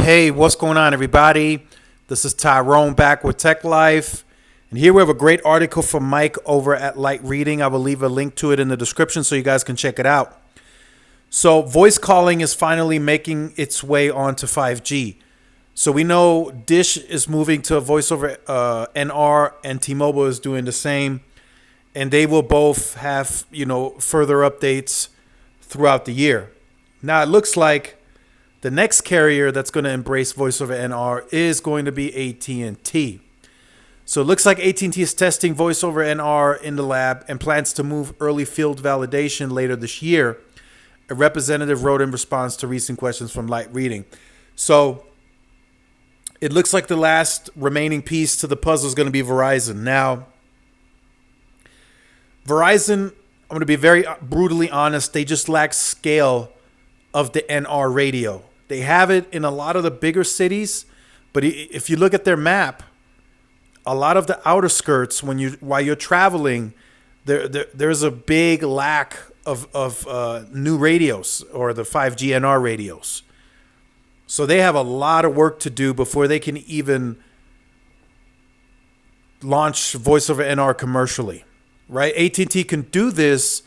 Hey, what's going on, everybody? This is Tyrone back with Tech Life. And here we have a great article from Mike over at Light Reading. I will leave a link to it in the description so you guys can check it out. So voice calling is finally making its way onto 5G. So we know Dish is moving to voice over NR, and T-Mobile is doing the same. And they will both have, further updates throughout the year. Now it looks like the next carrier that's going to embrace voice over NR is going to be AT&T. So it looks like AT&T is testing voice over NR in the lab and plans to move early field validation later this year. A representative wrote in response to recent questions from Light Reading. So it looks like the last remaining piece to the puzzle is going to be Verizon. Now, Verizon, I'm going to be very brutally honest, they just lack scale of the NR radio. They have it in a lot of the bigger cities, but if you look at their map, a lot of the outer skirts, while you're traveling, there's a big lack of new radios or the 5G NR radios. So they have a lot of work to do before they can even launch voice over NR commercially, right? AT&T can do this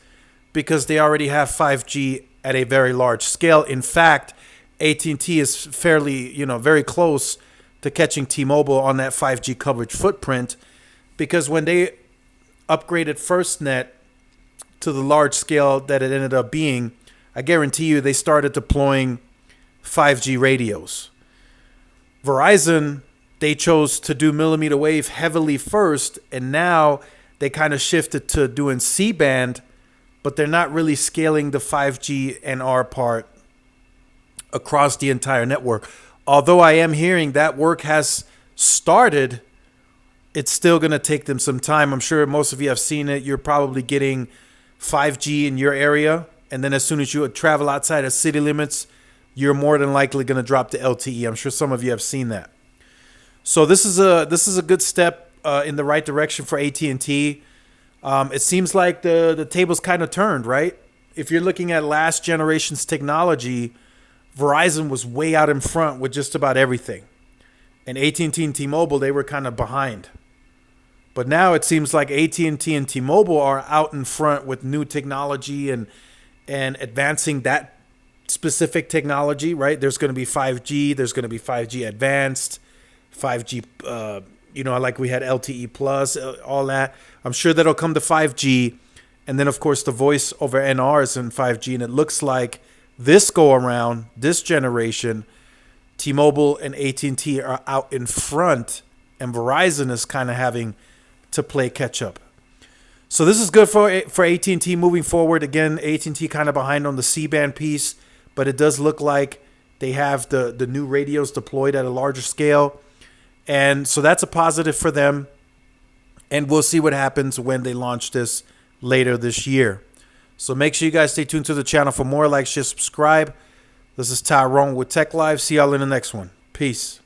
because they already have 5G at a very large scale. In fact, AT&T is fairly, very close to catching T-Mobile on that 5G coverage footprint, because when they upgraded FirstNet to the large scale that it ended up being, I guarantee you they started deploying 5G radios. Verizon, they chose to do millimeter wave heavily first, and now they kind of shifted to doing C-band, but they're not really scaling the 5G NR part across the entire network. Although I am hearing that work has started, it's still going to take them some time. I'm sure most of you have seen it. You're probably getting 5G in your area, and then as soon as you travel outside of city limits, you're more than likely going to drop to LTE. I'm sure some of you have seen that. So this is a good step in the right direction for AT&T. It seems like the table's kind of turned, right? If you're looking at last generation's technology, Verizon was way out in front with just about everything. And AT&T and T-Mobile, they were kind of behind. But now it seems like AT&T and T-Mobile are out in front with new technology and advancing that specific technology, right? There's going to be 5G. There's going to be 5G advanced, 5G, like we had LTE plus, all that. I'm sure that'll come to 5G. And then, of course, the voice over NR is in 5G. And it looks like this go around, this generation, T-Mobile and AT&T are out in front, and Verizon is kind of having to play catch up. So this is good for AT&T moving forward. Again, AT&T kind of behind on the C-band piece, but it does look like they have the new radios deployed at a larger scale. And so that's a positive for them. And we'll see what happens when they launch this later this year. So make sure you guys stay tuned to the channel for more. Like, share, subscribe. This is Tyrone with Tech Live. See y'all in the next one. Peace.